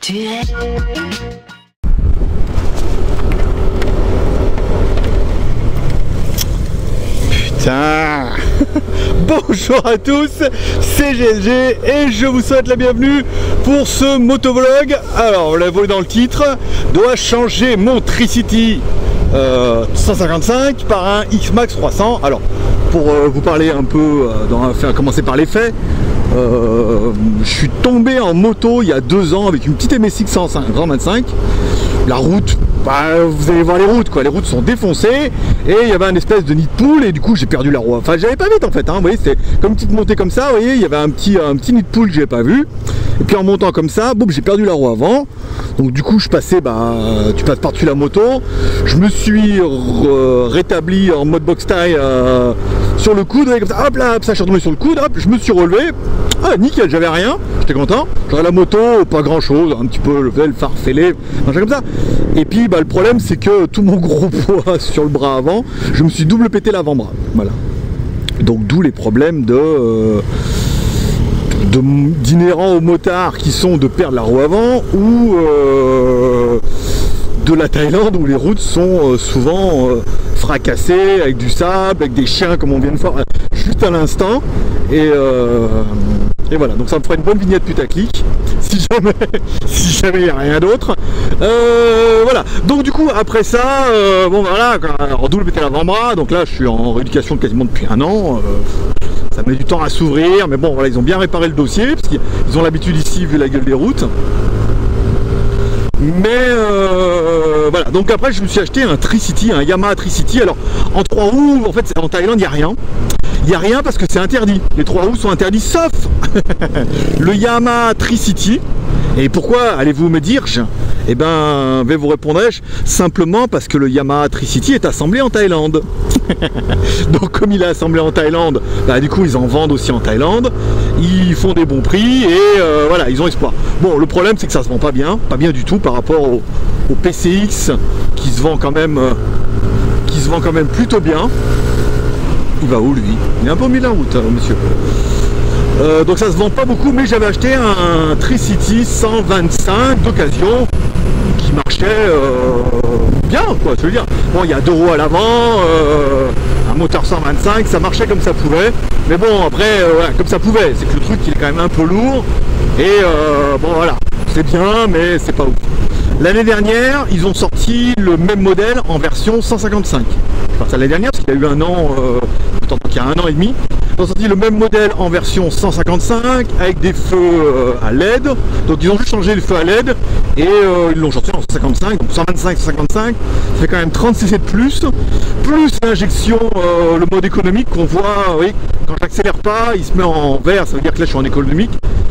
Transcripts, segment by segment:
Tu es... Putain. Bonjour à tous, c'est GLG et je vous souhaite la bienvenue pour ce motovlog. Alors, vous l'avez vu dans le titre, dois changer mon Tricity 155 par un X-Max 300. Alors, pour vous parler un peu, commencer par les faits, je suis tombé en moto il y a 2 ans avec une petite MSX 125. La route, bah, vous allez voir les routes quoi, les routes sont défoncées et il y avait un espèce de nid de poule et du coup j'ai perdu la roue. Enfin j'avais pas vite en fait, hein, vous voyez, c'était comme une petite montée comme ça, vous voyez, il y avait un petit nid de poule que j'avais pas vu. Et puis en montant comme ça, boum, j'ai perdu la roue avant. Donc du coup je passais, tu passes par-dessus la moto. Je me suis rétabli en mode box tie sur le coude, comme ça, hop là, ça je suis retombé sur le coude, hop, je me suis relevé. Ah nickel, j'avais rien, j'étais content. J'avais la moto, pas grand chose, un petit peu le phare fêlé, machin comme ça. Et puis le problème c'est que tout mon gros poids sur le bras avant, je me suis double pété l'avant-bras. Voilà. Donc d'où les problèmes d'inhérents aux motards qui sont de perdre la roue avant ou de la Thaïlande où les routes sont souvent fracassées avec du sable, avec des chiens comme on vient de voir juste à l'instant. Et voilà, donc ça me fera une bonne vignette putaclic si jamais il n'y a rien d'autre. Voilà, donc du coup après ça, bon voilà, alors double pété l'avant-bras, donc là je suis en rééducation quasiment depuis 1 an. Ça met du temps à s'ouvrir, mais bon voilà, ils ont bien réparé le dossier, parce qu'ils ont l'habitude ici vu la gueule des routes. Mais voilà, donc après je me suis acheté un Tricity, un Yamaha Tricity. Alors en 3 roues, en fait en Thaïlande il n'y a rien. Il n'y a rien parce que c'est interdit. Les 3 roues sont interdits sauf le Yamaha Tricity. Et pourquoi allez-vous me dire? Eh ben, vous répondrai-je simplement parce que le Yamaha Tricity est assemblé en Thaïlande. Donc comme il est assemblé en Thaïlande, du coup ils en vendent aussi en Thaïlande. Ils font des bons prix et voilà, ils ont espoir. Bon, le problème c'est que ça se vend pas bien du tout par rapport au PCX qui se vend quand même plutôt bien. Il va où lui? Il est un peu mis la route, monsieur. Donc ça se vend pas beaucoup, mais j'avais acheté un Tricity 125 d'occasion qui marchait bien, quoi, je veux dire. Bon, il y a 2 roues à l'avant, un moteur 125, ça marchait comme ça pouvait. Mais bon, après, voilà, comme ça pouvait, c'est que le truc il est quand même un peu lourd. Et bon voilà, c'est bien, mais c'est pas ouf. L'année dernière, ils ont sorti le même modèle en version 155. Enfin, c'est l'année dernière, parce qu'il y a eu 1 an, il y a 1 an et demi. Ils ont sorti le même modèle en version 155 avec des feux à LED. Donc ils ont juste changé les feux à LED et ils l'ont sorti en 155. Donc 125, 155, ça fait quand même 30 cc de plus. Plus l'injection, le mode économique qu'on voit, oui, quand j'accélère pas, il se met en vert, ça veut dire que là je suis en économique.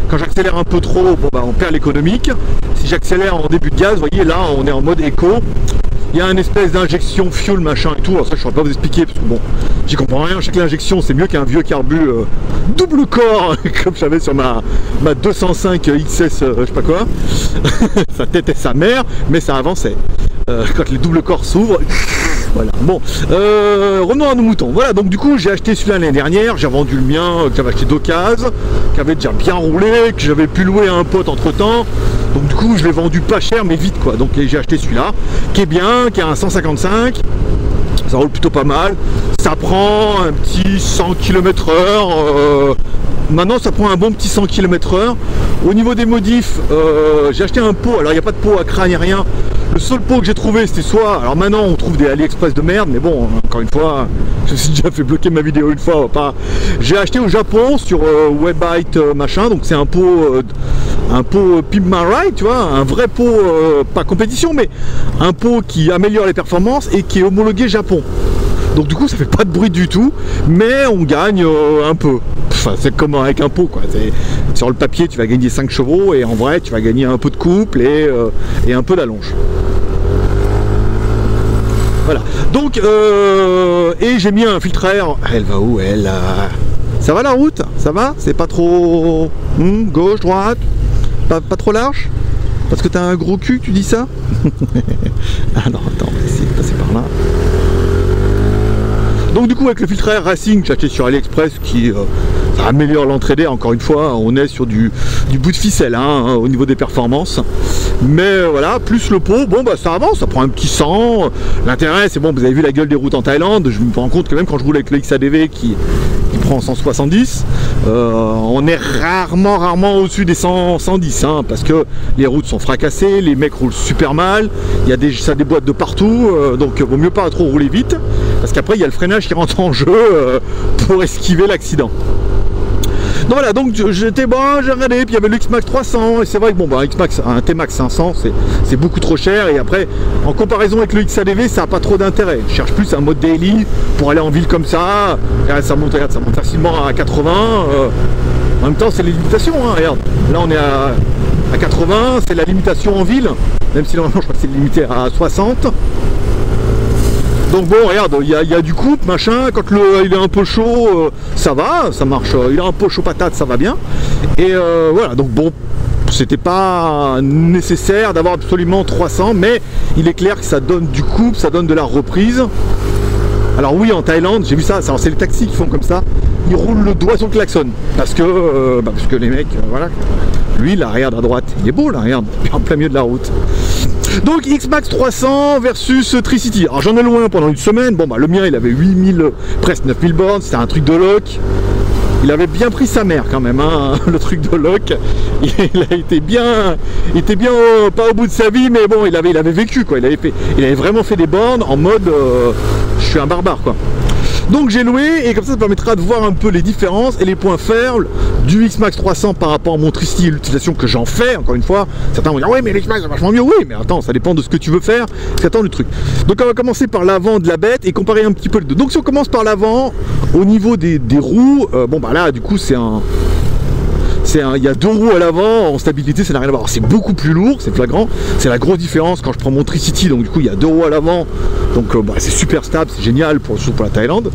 Quand j'accélère un peu trop, bon, on perd l'économique. Si j'accélère en début de gaz, vous voyez là on est en mode éco. Il y a une espèce d'injection fuel machin et tout, alors ça je ne saurais pas vous expliquer parce que bon, j'y comprends rien. Je sais que l'injection c'est mieux qu'un vieux carbu double corps comme j'avais sur ma 205 XS je sais pas quoi. Ça tétait sa mère mais ça avançait. Quand les doubles corps s'ouvrent, voilà. Bon, revenons à nos moutons. Voilà, donc du coup j'ai acheté celui-là l'année dernière, j'ai vendu le mien que j'avais acheté d'occasion, qui avait déjà bien roulé, que j'avais pu louer à un pote entre temps. Donc du coup je l'ai vendu pas cher mais vite quoi. Donc j'ai acheté celui-là qui est bien, qui a un 155. Ça roule plutôt pas mal. Ça prend un petit 100 km/h. Maintenant ça prend un bon petit 100 km/h. Au niveau des modifs, j'ai acheté un pot. Alors il n'y a pas de pot à crâne ni rien. Le seul pot que j'ai trouvé c'était soit... Alors maintenant on trouve des AliExpress de merde. Mais bon, encore une fois, je me suis déjà fait bloquer ma vidéo une fois. Pas... J'ai acheté au Japon sur Webite machin. Donc c'est un pot Pimp My Ride, tu vois. Un vrai pot, pas compétition, mais un pot qui améliore les performances et qui est homologué Japon. Donc du coup ça fait pas de bruit du tout, mais on gagne un peu. Enfin c'est comme avec un pot quoi. Sur le papier tu vas gagner 5 chevaux et en vrai tu vas gagner un peu de couple et un peu d'allonge. Voilà. Donc et j'ai mis un filtre à air. Elle va où elle? Ça va la route? Ça va? C'est pas trop gauche, droite? Pas trop large? Parce que t'as un gros cul, tu dis ça? Alors attends, on va essayer de passer par là. Donc du coup avec le filtre à air Racing que j'ai acheté sur AliExpress qui ça améliore l'entrée d'air, encore une fois on est sur du bout de ficelle hein, au niveau des performances, mais voilà, plus le pot, bon bah ça avance, ça prend un petit 100. L'intérêt c'est bon, vous avez vu la gueule des routes en Thaïlande, je me rends compte que même quand je roule avec le XADV qui prend 170, on est rarement au-dessus des 110 hein, parce que les routes sont fracassées, les mecs roulent super mal, il y a ça déboîte de partout, donc vaut mieux pas trop rouler vite parce qu'après il y a le freinage qui rentre en jeu pour esquiver l'accident. Donc voilà, donc j'étais bon, j'ai regardé, puis il y avait le X-Max 300, et c'est vrai que bon, bah, un T-Max 500, c'est beaucoup trop cher, et après, en comparaison avec le XADV, ça n'a pas trop d'intérêt. Je cherche plus un mode daily pour aller en ville comme ça, regarde, ça monte facilement à 80, en même temps, c'est les limitations, hein, regarde, là on est à 80, c'est la limitation en ville, même si normalement je crois que c'est limité à 60. Donc bon, regarde, il y a du couple, machin, quand il est un peu chaud, ça va, ça marche, il est un peu chaud patate, ça va bien. Et voilà, donc bon, c'était pas nécessaire d'avoir absolument 300, mais il est clair que ça donne du couple, ça donne de la reprise. Alors oui, en Thaïlande, j'ai vu ça, c'est les taxis qui font comme ça, ils roulent le doigt sur le klaxon, parce que les mecs, voilà, lui là, regarde à droite, il est beau là, regarde, en plein milieu de la route. Donc X-Max 300 versus Tricity. Alors j'en ai loin pendant une semaine. Bon bah le mien il avait 8000, presque 9000 bornes. C'était un truc de loc. Il avait bien pris sa mère quand même, hein, le truc de loc. Il a été bien, pas au bout de sa vie, mais bon, il avait vécu quoi. Il avait vraiment fait des bornes en mode, je suis un barbare quoi. Donc j'ai loué et comme ça permettra de voir un peu les différences et les points faibles du X-Max 300 par rapport à mon Tricity et l'utilisation que j'en fais. Encore une fois, certains vont dire ouais mais l'X-Max c'est vachement mieux. Oui mais attends, ça dépend de ce que tu veux faire, ça dépend du truc. Donc on va commencer par l'avant de la bête et comparer un petit peu les deux. Donc si on commence par l'avant, au niveau des roues, bon bah là du coup il y a deux roues à l'avant, en stabilité ça n'a rien à voir. C'est beaucoup plus lourd, c'est flagrant, c'est la grosse différence quand je prends mon Tricity, donc du coup il y a deux roues à l'avant, donc bah, c'est super stable, c'est génial surtout pour la Thaïlande.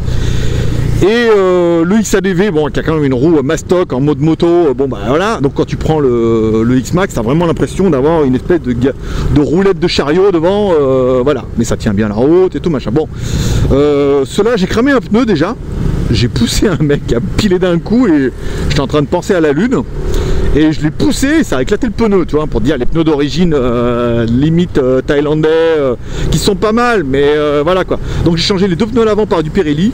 Et le XADV, bon, qui a quand même une roue mastoc en mode moto, bon bah voilà, donc quand tu prends le X-Max, t'as vraiment l'impression d'avoir une espèce de roulette de chariot devant, voilà, mais ça tient bien la route et tout machin. Bon, cela j'ai cramé un pneu déjà. J'ai poussé un mec à piler d'un coup et j'étais en train de penser à la lune et je l'ai poussé et ça a éclaté le pneu, tu vois, pour dire les pneus d'origine limite thaïlandais qui sont pas mal, mais voilà quoi. Donc j'ai changé les deux pneus à l'avant par du Pirelli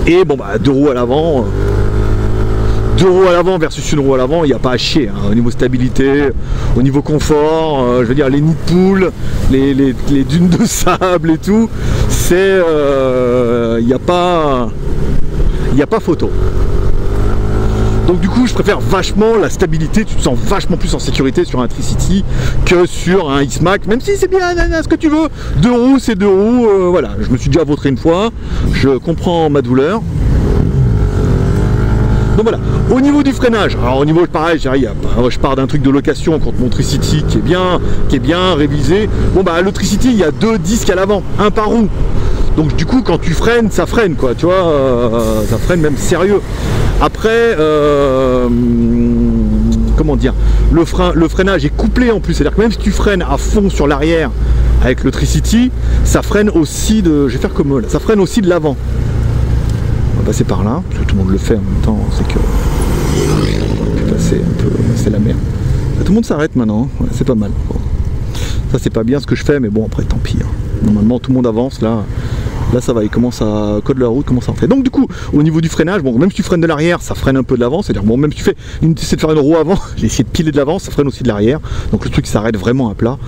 et bon bah deux roues à l'avant. Deux roues à l'avant versus une roue à l'avant, il n'y a pas à chier hein, au niveau stabilité, au niveau confort, je veux dire les nids de poules, les dunes de sable et tout, c'est il n'y a pas photo. Donc du coup je préfère vachement la stabilité, tu te sens vachement plus en sécurité sur un Tricity que sur un X-Max, même si c'est bien ce que tu veux, deux roues c'est deux roues, voilà, je me suis déjà vautré une fois, je comprends ma douleur. Donc voilà, au niveau du freinage, alors au niveau pareil, je pars d'un truc de location contre mon Tricity qui est bien révisé. Bon bah le Tricity il y a deux disques à l'avant, un par roue. Donc du coup quand tu freines, ça freine quoi, tu vois, ça freine même sérieux. Après, comment dire, le freinage est couplé en plus, c'est-à-dire que même si tu freines à fond sur l'arrière avec le Tricity, ça freine aussi de, je vais faire comme là, ça freine aussi de l'avant. On va passer par là, parce que tout le monde le fait en même temps, c'est que on aurait pu passer un peu, c'est la merde. Tout le monde s'arrête maintenant, ouais, c'est pas mal. Bon. Ça c'est pas bien ce que je fais, mais bon après tant pis. Hein. Normalement tout le monde avance là. Là ça va, il commence à code la route, commence à rentrer. Donc du coup, au niveau du freinage, bon, même si tu freines de l'arrière, ça freine un peu de l'avant. C'est-à-dire, bon, même si tu essaies de faire une roue avant, j'ai essayé de piler de l'avant, ça freine aussi de l'arrière. Donc le truc s'arrête vraiment à plat.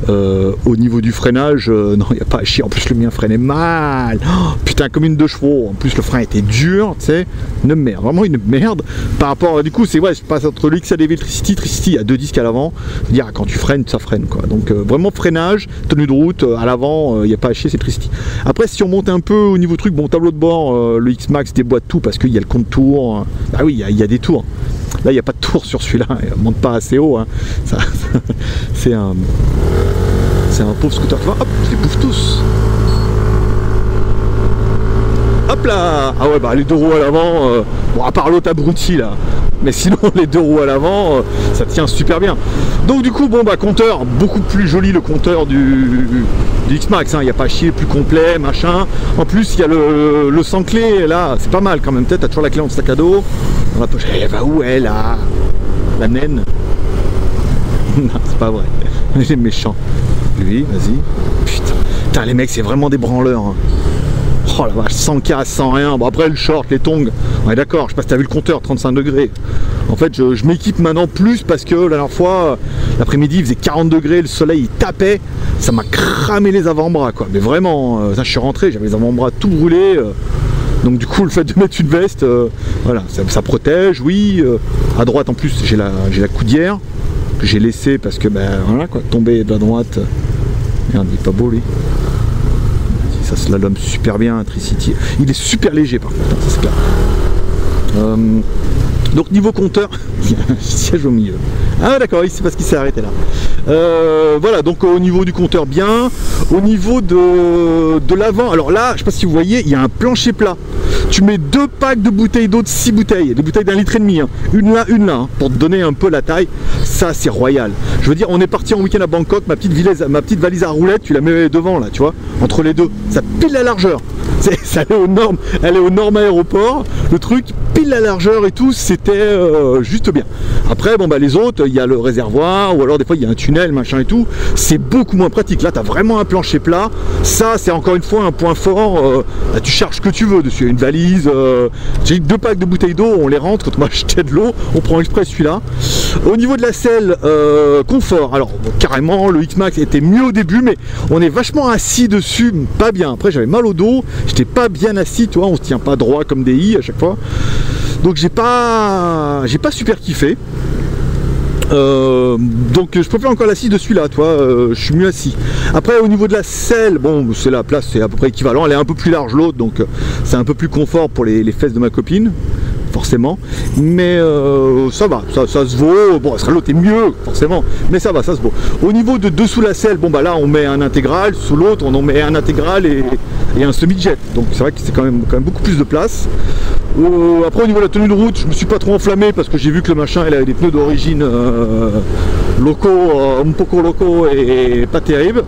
Au niveau du freinage, non, il n'y a pas à chier. En plus, le mien freinait mal. Oh, putain, comme une 2 chevaux. En plus, le frein était dur, tu sais. Une merde, vraiment une merde. Par rapport, du coup, c'est ouais, je passe entre le XADV et le Tricity. Tricity, il y a deux disques à l'avant. C'est-à-dire, quand tu freines, ça freine, quoi. Donc vraiment freinage, tenue de route, à l'avant, il n'y a pas à chier, c'est Tricity. Après, si on monte un peu au niveau truc, bon, tableau de bord, le X-Max déboîte tout parce qu'il y a le compte-tour. Bah oui, il y a des tours. Là, il n'y a pas de tour sur celui-là, il ne monte pas assez haut. Hein. C'est un pauvre scooter. Tu vois, hop, je les bouffe tous. Hop là. Ah ouais, bah les deux roues à l'avant, bon, à part l'autre abruti là. mais sinon les deux roues à l'avant, ça tient super bien. Donc du coup, bon bah compteur, beaucoup plus joli le compteur du X-Max, hein. Il n'y a pas à chier, plus complet, machin. En plus, il y a le sans clé, là, c'est pas mal quand même. Peut-être t'as toujours la clé dans le sac à dos. Dans la poche, elle va où elle, là? La naine? Non, c'est pas vrai. Il est méchant. Lui, vas-y. Putain, les mecs, c'est vraiment des branleurs, hein. Oh la vache, sans casse, sans rien. Bon après le short, les tongs, on est d'accord, je sais pas si t'as vu le compteur, 35 degrés. En fait je m'équipe maintenant plus parce que la dernière fois, l'après-midi il faisait 40 degrés, le soleil il tapait, ça m'a cramé les avant-bras quoi. Mais vraiment, je suis rentré, j'avais les avant-bras tout brûlés. Donc du coup le fait de mettre une veste, voilà, ça protège, oui. À droite en plus j'ai la coudière que j'ai laissée parce que ben voilà quoi, tomber de la droite. Merde, il est pas beau lui. Ça slalom super bien, Tricity. Il est super léger par contre, ça c'est clair. Donc niveau compteur, il y a un siège au milieu. Ah d'accord, c'est parce qu'il s'est arrêté là. Voilà, donc au niveau du compteur bien. Au niveau de l'avant, alors là, je sais pas si vous voyez, il y a un plancher plat. Tu mets 2 packs de bouteilles d'eau de 6 bouteilles, des bouteilles d'1,5 litre, hein. Une là, hein, pour te donner un peu la taille. Ça c'est royal. Je veux dire, on est parti en week-end à Bangkok, ma petite valise à roulettes, tu la mets devant là, tu vois, entre les deux. Ça pile la largeur. Ça allait aux normes, elle est aux normes aéroport, le truc pile la largeur et tout, c'était juste bien. Après bon bah les autres, il y a le réservoir ou alors des fois il y a un tunnel machin et tout, c'est beaucoup moins pratique. Là tu as vraiment un plancher plat, ça c'est encore une fois un point fort. Là, tu charges ce que tu veux dessus, il y a une valise, j'ai 2 packs de bouteilles d'eau, on les rentre quand on va acheter de l'eau, on prend exprès celui-là. Au niveau de la selle, confort, alors bon, carrément le X-Max était mieux au début mais on est vachement assis dessus, pas bien. Après j'avais mal au dos, j'étais pas bien assis, tu vois, on se tient pas droit comme des i à chaque fois. Donc j'ai pas super kiffé. Donc je préfère encore l'assis de celui-là, toi, je suis mieux assis. Après au niveau de la selle, bon c'est la place, c'est à peu près équivalent, elle est un peu plus large l'autre, donc c'est un peu plus confort pour les fesses de ma copine, forcément. Mais ça va, ça se vaut. Bon, l'autre est mieux, forcément, mais ça va, ça se vaut. Au niveau de dessous la selle, bon bah là on met un intégral, sous l'autre on en met un intégral et un semi-jet. Donc c'est vrai que c'est quand même beaucoup plus de place. Après au niveau de la tenue de route, je me suis pas trop enflammé parce que j'ai vu que le machin il avait des pneus d'origine locaux, un poco loco et pas terrible.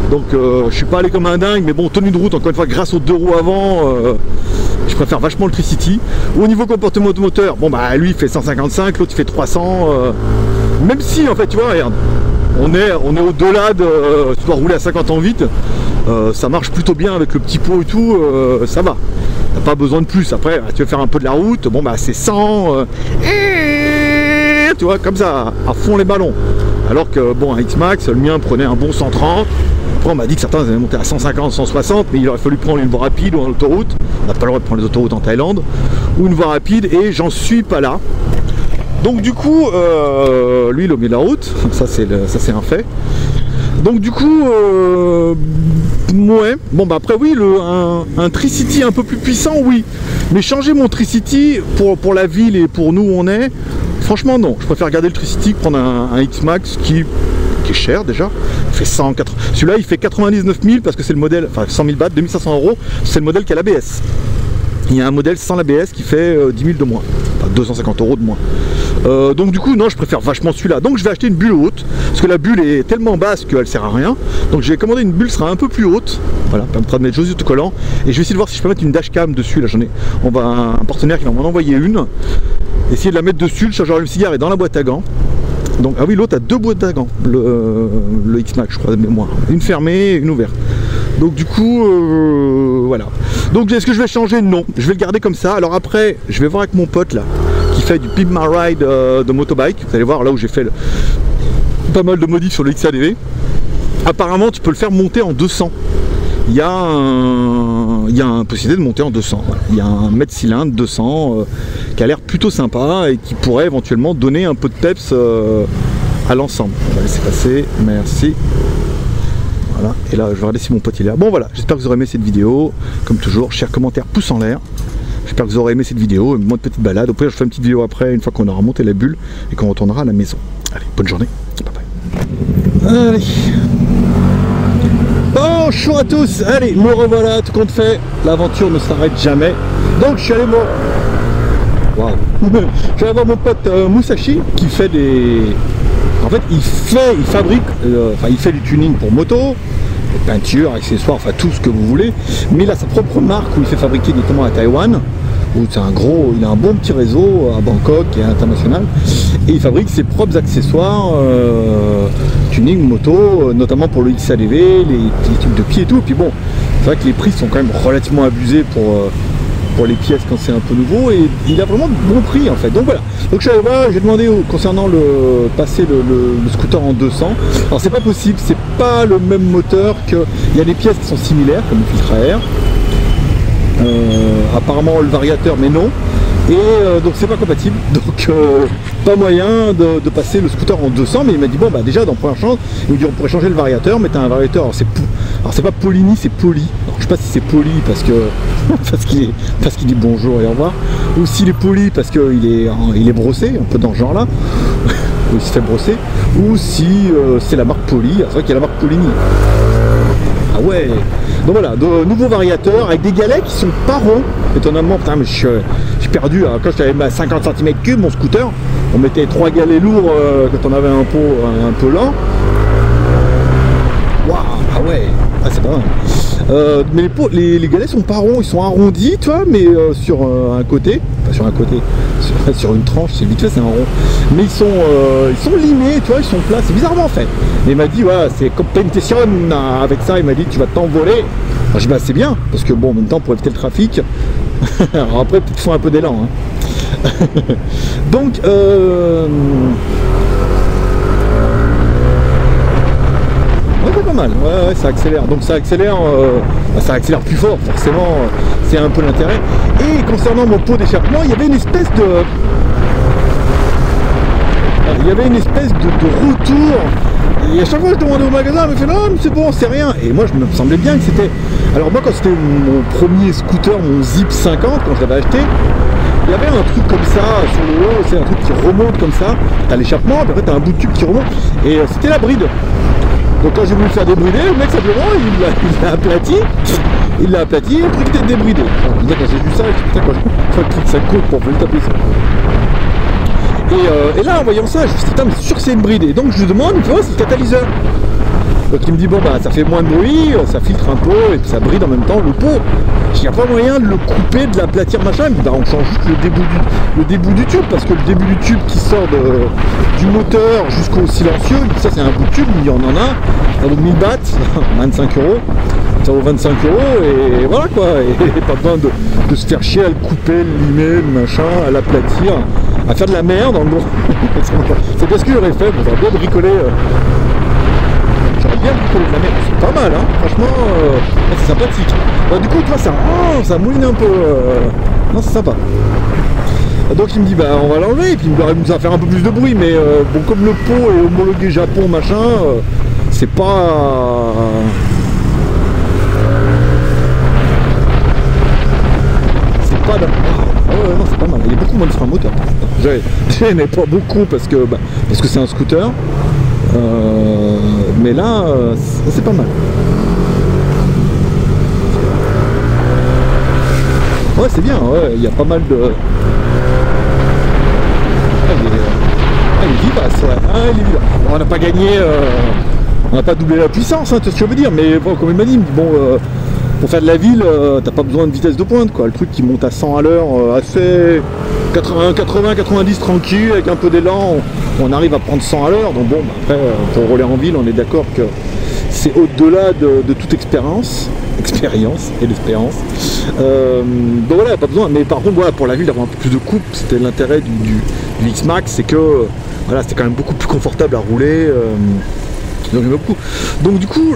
Donc je suis pas allé comme un dingue, mais bon, tenue de route encore une fois grâce aux 2 roues avant, je préfère vachement le Tricity. Au niveau comportement de moteur, bon bah lui il fait 155, l'autre il fait 300. Même si en fait tu vois, regarde, on est au-delà de, tu dois rouler à 50 ans vite, ça marche plutôt bien avec le petit pot et tout, ça va. T'as pas besoin de plus. Après, tu veux faire un peu de la route, bon bah c'est 100, tu vois, comme ça, à fond les ballons. Alors que bon, un X-Max, le mien prenait un bon 130. Après, on m'a dit que certains avaient monté à 150, 160, mais il aurait fallu prendre une voie rapide ou une autoroute. On n'a pas le droit de prendre les autoroutes en Thaïlande, ou une voie rapide, et j'en suis pas là. Donc du coup, lui il a mis la route, ça c'est un fait. Donc du coup, ouais, bon bah après oui, un Tricity un peu plus puissant, oui. Mais changer mon Tricity pour la ville et pour nous où on est, franchement non. Je préfère garder le Tricity que prendre un X-Max qui est cher déjà. Il fait 104. Celui-là il fait 99 000 parce que c'est le modèle, enfin 100 000 bahts, 2500 €, c'est le modèle qui a l'ABS. Il y a un modèle sans l'ABS qui fait 10 000 de moins, enfin 250 € de moins. Donc du coup non, je préfère vachement celui-là. Donc je vais acheter une bulle haute parce que la bulle est tellement basse qu'elle sert à rien. Donc j'ai commandé une bulle qui sera un peu plus haute. Voilà, permettra de mettre Josie autocollant. Et je vais essayer de voir si je peux mettre une dashcam dessus. Là j'en ai. On va un partenaire qui va m'en envoyer une. Essayer de la mettre dessus. Le chargeur allume-cigare est dans la boîte à gants. Donc ah oui, l'autre a 2 boîtes à gants. Le X-Max je crois de mémoire. Une fermée et une ouverte. Donc du coup voilà. Donc est-ce que je vais changer? Non, je vais le garder comme ça. Alors après je vais voir avec mon pote là qui fait du Pimp My Ride de motobike. Vous allez voir là où j'ai fait pas mal de modifs sur le XADV. Apparemment tu peux le faire monter en 200. Il y a une possibilité de monter en 200. Voilà. Il y a un mètre cylindre 200 qui a l'air plutôt sympa et qui pourrait éventuellement donner un peu de peps à l'ensemble. On va laisser passer, merci. Voilà, et là je vais regarder si mon pote il est là. Bon voilà, j'espère que vous aurez aimé cette vidéo. Comme toujours, chers commentaires, pouce en l'air. J'espère que vous aurez aimé cette vidéo, moins de petite balade. Au pire je ferai une petite vidéo après, une fois qu'on aura monté la bulle et qu'on retournera à la maison. Allez, bonne journée, bye bye. Allez. Bonjour à tous, allez, me revoilà, tout compte fait. L'aventure ne s'arrête jamais. Donc je suis allé Waouh. Je vais voir mon pote Musashi qui fait des... En fait, il fabrique, enfin il fait du tuning pour moto, peinture, accessoires, enfin tout ce que vous voulez. Mais il a sa propre marque où il fait fabriquer notamment à Taïwan, où c'est un gros, il a un bon petit réseau à Bangkok et international. Et il fabrique ses propres accessoires, tuning moto, notamment pour le XADV, les trucs de pied et tout. Et puis bon, c'est vrai que les prix sont quand même relativement abusés pour les pièces quand c'est un peu nouveau, et il a vraiment de bons prix en fait. Donc voilà, donc je suis allé voir, j'ai demandé concernant passer le scooter en 200. Alors c'est pas possible, c'est pas le même moteur, il y a des pièces qui sont similaires comme le filtre à air, apparemment le variateur mais non, et donc c'est pas compatible, donc pas moyen de passer le scooter en 200. Mais il m'a dit bon bah déjà dans la première chance, il me dit on pourrait changer le variateur, mais t'as un variateur, alors c'est pas Polini, c'est Poli. Alors je sais pas si c'est Poli parce qu'il dit bonjour et au revoir, ou s'il est poli parce qu'il est brossé, un peu dans ce genre là, où il se fait brosser, ou si c'est la marque Poli. C'est vrai qu'il y a la marque Polini. Ah ouais. Donc voilà, de nouveaux variateurs avec des galets qui sont pas ronds. Étonnamment, putain, mais je suis perdu. Quand j'avais ma 50 cm3 mon scooter, on mettait 3 galets lourds quand on avait un pot un peu lent. Waouh, ah ouais, ah, c'est pas mal. Mais les galets sont pas ronds, ils sont arrondis, tu vois, mais sur un côté, pas sur un côté, sur une tranche, c'est vite fait, c'est un rond. Mais ils sont limés, tu vois, ils sont plats, c'est bizarrement fait. Mais il m'a dit, voilà, c'est competition avec ça, il m'a dit, tu vas t'envoler. Alors j'ai dit, bah c'est bien, parce que bon, en même temps, pour éviter le trafic, alors après, peut-être faut un peu d'élan. Hein. Donc, c'est pas mal, ouais, ça accélère, donc ça accélère plus fort, forcément, c'est un peu l'intérêt. Et concernant mon pot d'échappement, il y avait une espèce de retour, et à chaque fois je demandais au magasin, il me fait non mais c'est bon, c'est rien, et moi je me semblait bien que c'était, alors moi quand c'était mon premier scooter, mon Zip 50, quand je l'avais acheté, il y avait un truc comme ça sur le haut, c'est un truc qui remonte comme ça, t'as l'échappement, puis après t'as un bout de tube qui remonte, et c'était la bride. Donc quand j'ai voulu le faire débrider, le mec simplement il l'a aplati, et le truc était débridé. Alors, quand j'ai vu ça, je me suis dit, putain, quand ça coûte pour le taper ça. Et là en voyant ça, je me suis dit, putain, mais c'est sûr que c'est une bride. Et donc je lui demande, il me fait, oh, c'est le catalyseur. Donc il me dit, bon bah ça fait moins de bruit, ça filtre un peu, et puis ça bride en même temps le pot. Il n'y a pas moyen de le couper, de l'aplatir, machin. Il me dit, bah on change juste le début du tube, parce que le début du tube qui sort du moteur jusqu'au silencieux, ça c'est un bout de tube, il y en a, ça vaut 1000 bahts, 25 euros. Ça vaut 25 euros et voilà quoi, et pas besoin de se faire chier à le couper, le limer, le machin, à l'aplatir, à faire de la merde en gros. C'est bien ce que j'aurais fait, bon, j'aurais bien bricolé. J'aurais bien bricolé de la merde, c'est pas mal, hein, franchement, c'est sympathique. Bah, du coup, tu vois, ça mouline un peu, non, c'est sympa. Donc il me dit, bah on va l'enlever, et puis il nous va faire un peu plus de bruit, mais bon, comme le pot est homologué Japon, machin, c'est pas... non, c'est pas mal, il y a beaucoup moins de freins moteur. J'en ai pas beaucoup parce que c'est un scooter, mais là c'est pas mal. Ouais, c'est bien, ouais, il y a pas mal de... il est vivace, ouais. Ah, il est vivace. Bon, on n'a pas gagné, on n'a pas doublé la puissance, hein, tu sais ce que je veux dire, mais bon, comme il m'a dit, bon... pour faire de la ville, t'as pas besoin de vitesse de pointe, quoi. Le truc qui monte à 100 à l'heure, assez 80, 90 tranquille, avec un peu d'élan, on arrive à prendre 100 à l'heure. Donc bon, après, pour rouler en ville, on est d'accord que c'est au-delà de toute expérience et d'espérance. Donc voilà, pas besoin. Mais par contre, voilà, pour la ville, d'avoir un peu plus de coupe, c'était l'intérêt du X-Max, c'est que voilà, c'était quand même beaucoup plus confortable à rouler. Donc j'aime beaucoup. Donc du coup,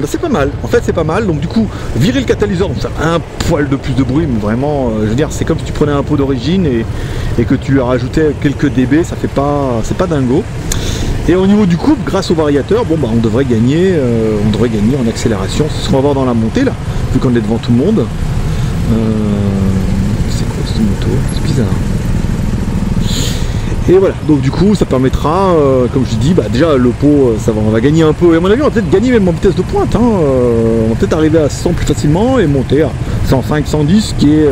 c'est pas mal. En fait, c'est pas mal. Donc du coup, virer le catalyseur, donc ça a un poil de plus de bruit, mais vraiment, je veux dire, c'est comme si tu prenais un pot d'origine et que tu lui rajoutais quelques dB, ça fait pas, c'est pas dingo. Et au niveau du couple, grâce au variateur, bon bah on devrait gagner en accélération. C'est ce qu'on va voir dans la montée là, vu qu'on est devant tout le monde. C'est quoi cette moto? C'est bizarre. Et voilà, donc du coup ça permettra, comme je dis, bah déjà le pot, on va gagner un peu, et à mon avis on va peut-être gagner même en vitesse de pointe, hein, on va peut-être arriver à 100 plus facilement et monter à 105, 110, qui est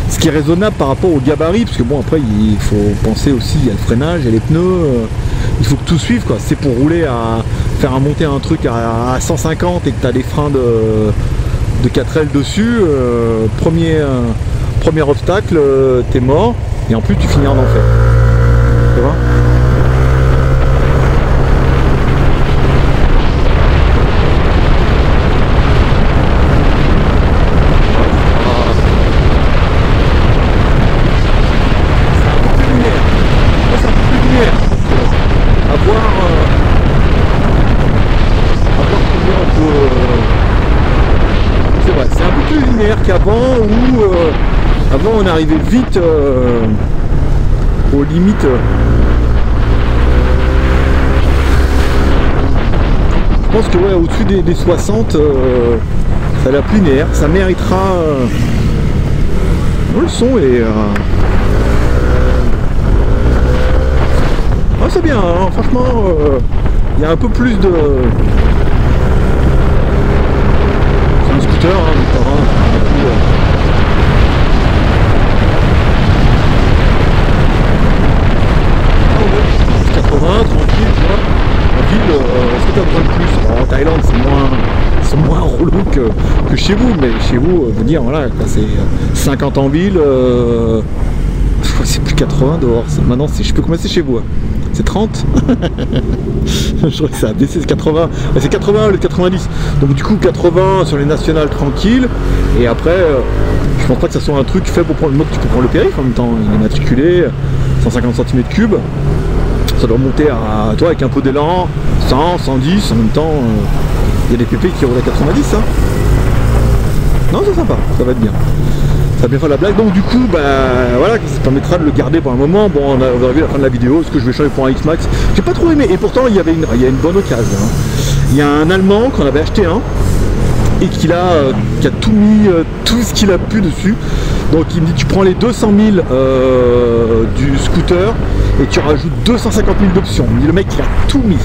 Ce qui est raisonnable par rapport au gabarit, parce que bon après il faut penser aussi, il y a le freinage, il y a les pneus, il faut que tout suive quoi. C'est pour rouler à faire monter un truc à 150 et que tu as des freins de 4L dessus, premier obstacle, t'es mort et en plus tu finis en enfer. Tu vois ? Qu'avant où avant on arrivait vite aux limites je pense que ouais, au-dessus des 60 ça l'a plus linéaire, ça méritera le son et ah, c'est bien hein, franchement il y a un peu plus de c'est un scooter hein, 80, tranquille, tu vois. En ville, est-ce que tu as besoin de plus? En Thaïlande, c'est moins relou que chez vous, mais chez vous, vous dire, voilà, c'est 50 en ville, je crois que c'est plus 80 dehors. Maintenant, je sais plus combien c'est chez vous. Hein. C'est 30. Je crois que ça a baissé, c'est 80. C'est 80 le 90. Donc du coup 80 sur les nationales tranquilles. Et après, je pense pas que ça soit un truc fait pour prendre le mode, tu peux prendre le périph' en même temps. Il est matriculé, 150 cm3. Ça doit monter à toi avec un peu d'élan, 100, 110. En même temps, il y a des PP qui roulent à 90. Hein. Non, c'est sympa, ça va être bien. Ça va bien faire la blague, donc du coup, bah voilà, ça permettra de le garder pour un moment. Bon, on a vu la fin de la vidéo, ce que je vais changer pour un X-Max. J'ai pas trop aimé, et pourtant il y a une bonne occasion. Hein. Il y a un Allemand qu'on avait acheté un, et qui a tout mis, tout ce qu'il a pu dessus. Donc il me dit, tu prends les 200 000 du scooter, et tu rajoutes 250 000 d'options. Le mec, il a tout mis.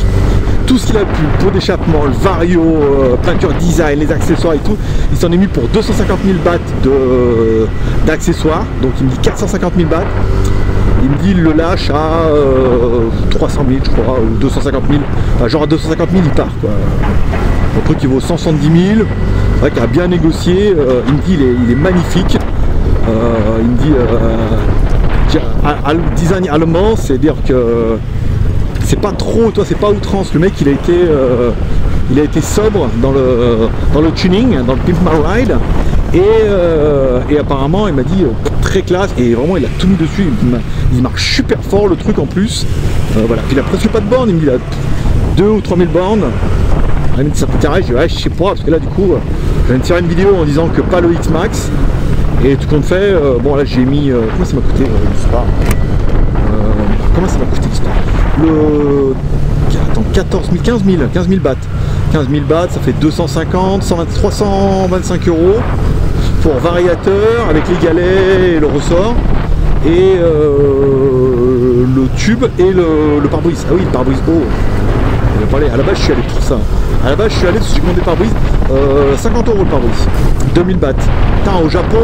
Tout ce qu'il a pu, pot d'échappement, le vario, peinture design, les accessoires et tout, il s'en est mis pour 250 000 bahts d'accessoires, donc il me dit 450 000 bahts, il me dit il le lâche à 300 000 je crois, ou 250 000, enfin, genre à 250 000 il part quoi. Le truc il vaut 170 000, c'est vrai qu'il a bien négocié, il me dit il est magnifique, il me dit design allemand, c'est-à-dire que c'est pas trop, toi c'est pas outrance, le mec il a été sobre dans le tuning, dans le Pimp My Ride et apparemment il m'a dit très classe et vraiment il a tout mis dessus, il marche super fort le truc en plus, voilà, puis il a presque pas de bornes, il me dit il a 2 ou 3 000 bornes, il me dit ça t'intéresse, je dis ouais je sais pas, parce que là du coup je viens de tirer une vidéo en disant que pas le X-Max et tout compte fait, bon là j'ai mis, comment ça m'a coûté l'histoire, comment ça m'a coûté l'histoire, attends, 14 000, 15 000 bahts. 15 000 bahts, ça fait 250, 325 euros pour variateur avec les galets et le ressort et le tube et le pare-brise. Ah oui, le pare-brise haut. À la base, je suis allé pour ça. À la base, je suis allé parce que j'ai commandé pare-brise. 50 euros le pare-brise. 2000 bahts. Putain, au Japon,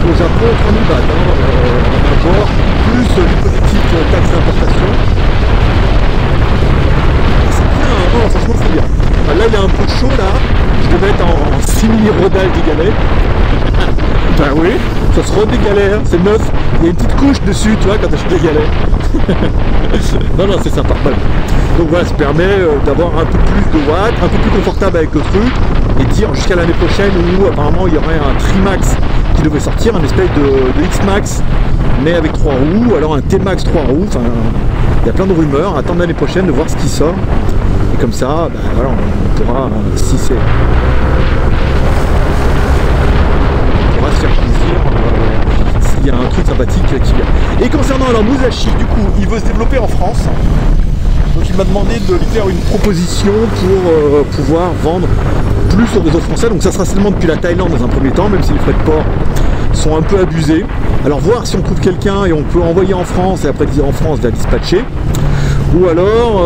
3000 bahts. D'accord. Plus l'hypothétique taxe d'importation. C'est bien, non, franchement c'est bien. Là il est un peu chaud là, je devais être en simili-rodage des galets. Ben oui, ça se rôde des galets, hein. C'est neuf, il y a une petite couche dessus, tu vois, quand tu achètes des galets. Non, c'est sympa. Voilà. Donc voilà, ça permet d'avoir un peu plus de watts, un peu plus confortable avec le truc, et dire jusqu'à l'année prochaine où apparemment il y aurait un Trimax qui devait sortir, un espèce de X-Max mais avec 3 roues, alors un T-Max 3 roues, enfin il y a plein de rumeurs, attendre l'année prochaine de voir ce qui sort, et comme ça, ben, voilà, on pourra, si c'est... on pourra se faire plaisir, s'il y a un truc sympathique qui vient. Et concernant alors Musashi, du coup, il veut se développer en France, donc il m'a demandé de lui faire une proposition pour pouvoir vendre plus au réseau français, donc ça sera seulement depuis la Thaïlande dans un premier temps, même si les frais de port sont un peu abusés. Alors voir si on trouve quelqu'un et on peut envoyer en France et après dire en France va dispatcher, ou alors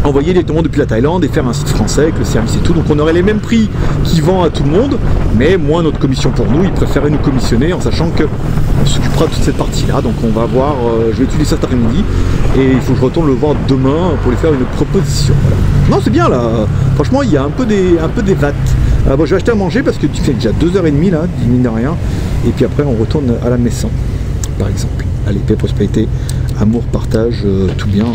envoyer directement depuis la Thaïlande et faire un site français avec le service et tout. Donc on aurait les mêmes prix qu'ils vendent à tout le monde, mais moins notre commission pour nous. Ils préféraient nous commissionner en sachant qu'on s'occupera de toute cette partie-là. Donc on va voir, je vais étudier cet après-midi et il faut que je retourne le voir demain pour lui faire une proposition. Voilà. Non, c'est bien là. Franchement, il y a un peu des watts. Bon, je vais acheter à manger parce que tu fais déjà 2h30 là, mine de rien. Et puis après, on retourne à la maison, par exemple. Allez, paix, prospérité, amour, partage, tout bien.